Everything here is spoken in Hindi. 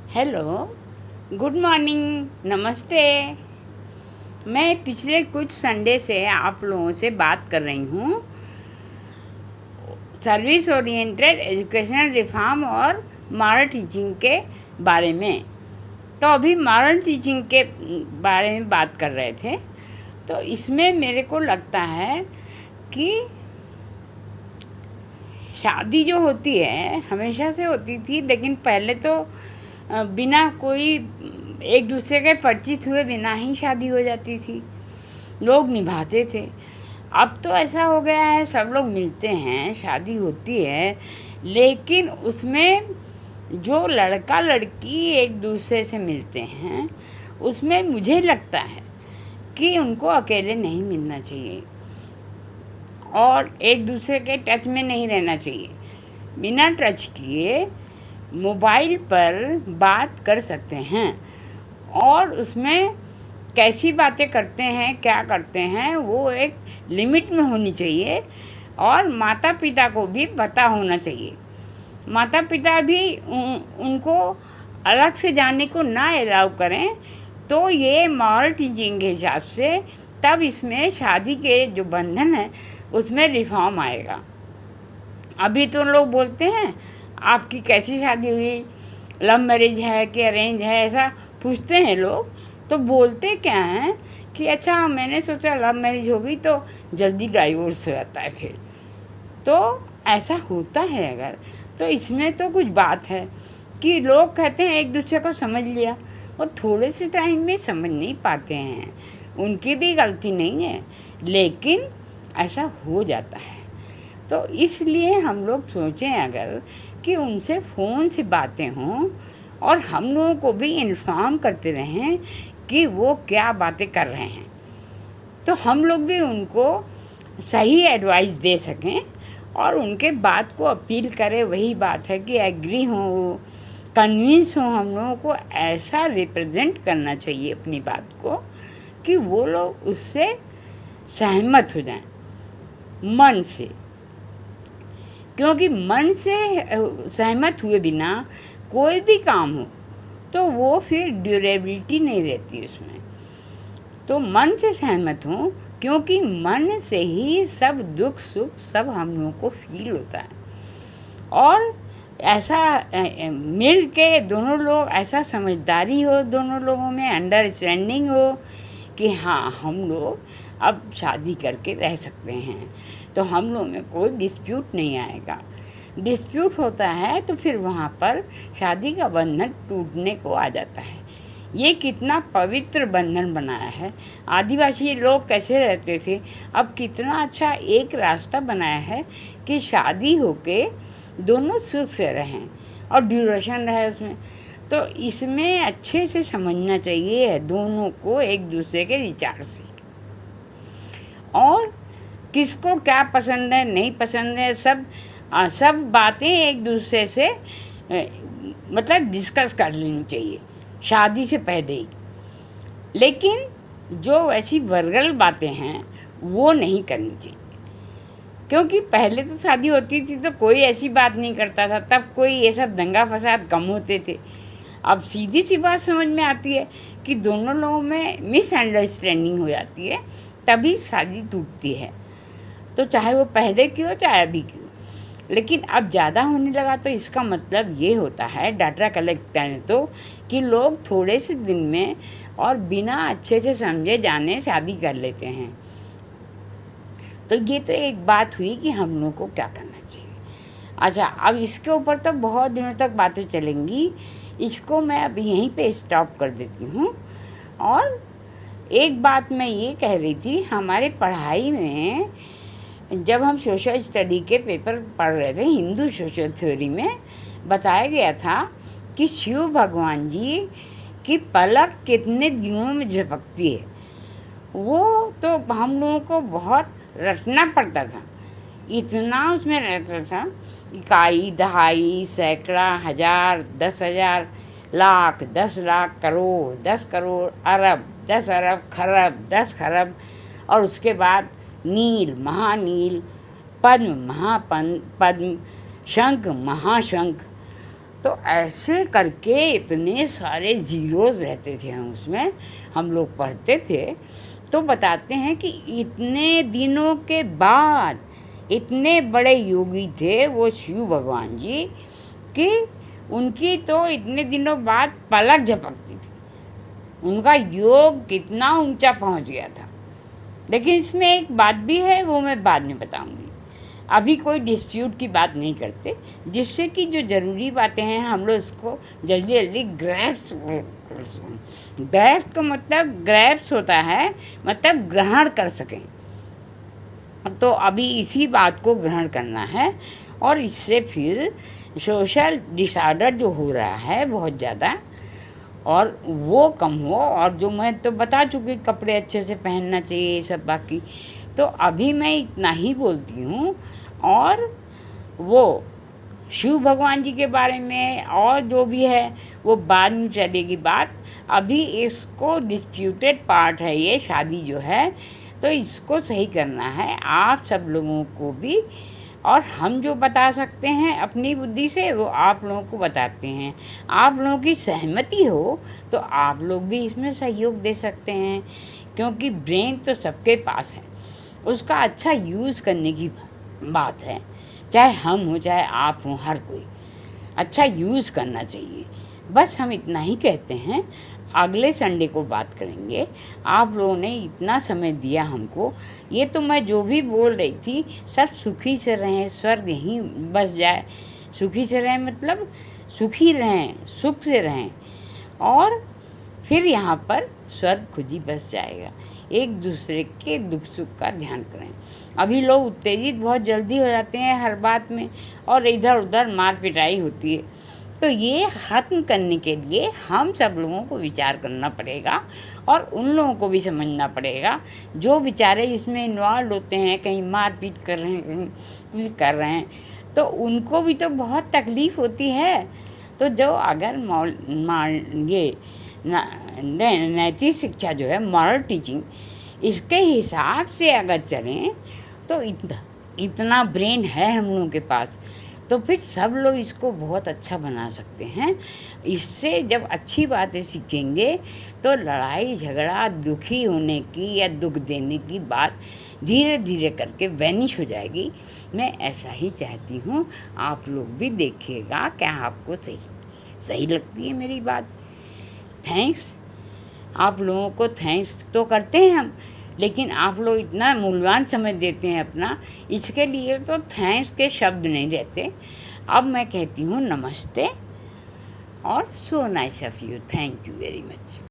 हेलो, गुड मॉर्निंग, नमस्ते। मैं पिछले कुछ संडे से आप लोगों से बात कर रही हूँ सर्विस ओरिएंटेड एजुकेशनल रिफॉर्म और मॉरल टीचिंग के बारे में। तो अभी मॉरल टीचिंग के बारे में बात कर रहे थे। तो इसमें मेरे को लगता है कि शादी जो होती है हमेशा से होती थी, लेकिन पहले तो बिना कोई एक दूसरे के परिचित हुए बिना ही शादी हो जाती थी, लोग निभाते थे। अब तो ऐसा हो गया है, सब लोग मिलते हैं, शादी होती है, लेकिन उसमें जो लड़का लड़की एक दूसरे से मिलते हैं उसमें मुझे लगता है कि उनको अकेले नहीं मिलना चाहिए और एक दूसरे के टच में नहीं रहना चाहिए। बिना टच किए मोबाइल पर बात कर सकते हैं और उसमें कैसी बातें करते हैं, क्या करते हैं, वो एक लिमिट में होनी चाहिए और माता पिता को भी पता होना चाहिए। माता पिता भी उनको अलग से जाने को ना अलाउ करें, तो ये मॉरल टीचिंग के हिसाब से तब इसमें शादी के जो बंधन है उसमें रिफॉर्म आएगा। अभी तो लोग बोलते हैं आपकी कैसी शादी हुई, लव मैरिज है कि अरेंज है, ऐसा पूछते हैं लोग। तो बोलते क्या हैं कि अच्छा मैंने सोचा लव मैरिज हो गई तो जल्दी डाइवोर्स हो जाता है। फिर तो ऐसा होता है अगर, तो इसमें तो कुछ बात है कि लोग कहते हैं एक दूसरे को समझ लिया, और थोड़े से टाइम में समझ नहीं पाते हैं, उनकी भी गलती नहीं है, लेकिन ऐसा हो जाता है। तो इसलिए हम लोग सोचें अगर कि उनसे फ़ोन से बातें हों और हम लोगों को भी इन्फॉर्म करते रहें कि वो क्या बातें कर रहे हैं, तो हम लोग भी उनको सही एडवाइस दे सकें और उनके बात को अपील करें। वही बात है कि एग्री हों, कन्विंस हों। हम लोगों को ऐसा रिप्रेजेंट करना चाहिए अपनी बात को कि वो लोग उससे सहमत हो जाएं मन से, क्योंकि मन से सहमत हुए बिना कोई भी काम हो तो वो फिर ड्यूरेबिलिटी नहीं रहती उसमें। तो मन से सहमत हों, क्योंकि मन से ही सब दुख सुख सब हम लोगों को फील होता है। और ऐसा मिल के दोनों लोग, ऐसा समझदारी हो दोनों लोगों में, अंडरस्टैंडिंग हो कि हाँ हम लोग अब शादी करके रह सकते हैं, तो हम लोग में कोई डिस्प्यूट नहीं आएगा। डिस्प्यूट होता है तो फिर वहाँ पर शादी का बंधन टूटने को आ जाता है। ये कितना पवित्र बंधन बनाया है। आदिवासी लोग कैसे रहते थे, अब कितना अच्छा एक रास्ता बनाया है कि शादी होके दोनों सुख से रहें और ड्यूरेशन रहे उसमें। तो इसमें अच्छे से समझना चाहिए दोनों को एक दूसरे के विचार से, और किसको क्या पसंद है नहीं पसंद है, सब बातें एक दूसरे से मतलब डिस्कस कर लेनी चाहिए शादी से पहले ही। लेकिन जो ऐसी वर्गल बातें हैं वो नहीं करनी चाहिए, क्योंकि पहले तो शादी होती थी तो कोई ऐसी बात नहीं करता था, तब कोई ये सब दंगा फसाद कम होते थे। अब सीधी सी बात समझ में आती है कि दोनों लोगों में मिसअंडरस्टैंडिंग हो जाती है, तभी शादी टूटती है। तो चाहे वो पहले की हो चाहे अभी की हो, लेकिन अब ज़्यादा होने लगा तो इसका मतलब ये होता है, डाटा कलेक्ट करें तो, कि लोग थोड़े से दिन में और बिना अच्छे से समझे जाने शादी कर लेते हैं। तो ये तो एक बात हुई कि हम लोग को क्या करना चाहिए। अच्छा, अब इसके ऊपर तो बहुत दिनों तक बातें चलेंगी, इसको मैं अब यहीं पे स्टॉप कर देती हूँ। और एक बात मैं ये कह रही थी, हमारे पढ़ाई में जब हम सोशल स्टडी के पेपर पढ़ रहे थे, हिंदू सोशल थ्योरी में बताया गया था कि शिव भगवान जी की पलक कितने दिनों में झपकती है। वो तो हम लोगों को बहुत रटना पड़ता था, इतना उसमें रहता था, इकाई दहाई सैकड़ा हज़ार 10,000 लाख 10 लाख करोड़ 10 करोड़ अरब 10 अरब खरब 10 खरब, और उसके बाद नील महानील पद्म महापद्म शंख महाशंख। तो तो ऐसे करके इतने सारे ज़ीरोज़ रहते थे हम उसमें, हम लोग पढ़ते थे। तो बताते हैं कि इतने दिनों के बाद इतने बड़े योगी थे वो शिव भगवान जी कि उनकी तो इतने दिनों बाद पलक झपकती थी, उनका योग कितना ऊंचा पहुंच गया था। लेकिन इसमें एक बात भी है, वो मैं बाद में बताऊंगी। अभी कोई डिस्प्यूट की बात नहीं करते, जिससे कि जो ज़रूरी बातें हैं हम लोग उसको जल्दी जल्दी ग्रैस्प का मतलब ग्रैप्स होता है, मतलब ग्रहण कर सकें। तो अभी इसी बात को ग्रहण करना है, और इससे फिर सोशल डिसऑर्डर जो हो रहा है बहुत ज़्यादा, और वो कम हो। और जो मैं तो बता चुकी, कपड़े अच्छे से पहनना चाहिए, ये सब बाकी। तो अभी मैं इतना ही बोलती हूँ। और वो शिव भगवान जी के बारे में और जो भी है वो बाद में चलेगी बात। अभी इसको डिस्प्यूटेड पार्ट है ये शादी जो है, तो इसको सही करना है आप सब लोगों को भी। और हम जो बता सकते हैं अपनी बुद्धि से वो आप लोगों को बताते हैं। आप लोगों की सहमति हो तो आप लोग भी इसमें सहयोग दे सकते हैं, क्योंकि ब्रेन तो सबके पास है, उसका अच्छा यूज़ करने की बात है। चाहे हम हो चाहे आप हो, हर कोई अच्छा यूज़ करना चाहिए। बस हम इतना ही कहते हैं। अगले संडे को बात करेंगे। आप लोगों ने इतना समय दिया हमको, ये तो मैं जो भी बोल रही थी सब सुखी से रहें, स्वर्ग यहीं बस जाए। सुखी से रहें मतलब सुखी रहें, सुख से रहें, और फिर यहाँ पर स्वर्ग खुद ही बस जाएगा। एक दूसरे के दुख सुख का ध्यान करें। अभी लोग उत्तेजित बहुत जल्दी हो जाते हैं हर बात में, और इधर उधर मार पिटाई होती है। तो ये ख़त्म करने के लिए हम सब लोगों को विचार करना पड़ेगा, और उन लोगों को भी समझना पड़ेगा जो बेचारे इसमें इन्वॉल्व होते हैं, कहीं मारपीट कर रहे हैं, कहीं कुछ कर रहे हैं, तो उनको भी तो बहुत तकलीफ़ होती है। तो जो अगर ये नैतिक शिक्षा जो है, मॉरल टीचिंग, इसके हिसाब से अगर चलें तो इतना ब्रेन है हम लोगों के पास, तो फिर सब लोग इसको बहुत अच्छा बना सकते हैं। इससे जब अच्छी बातें सीखेंगे तो लड़ाई झगड़ा, दुखी होने की या दुख देने की बात धीरे धीरे करके वैनिश हो जाएगी। मैं ऐसा ही चाहती हूँ। आप लोग भी देखिएगा क्या आपको सही लगती है मेरी बात। थैंक्स। आप लोगों को थैंक्स तो करते हैं हम, लेकिन आप लोग इतना मूल्यवान समय देते हैं अपना, इसके लिए तो थैंक्स के शब्द नहीं रहते। अब मैं कहती हूँ नमस्ते और so nice of you, thank you very much.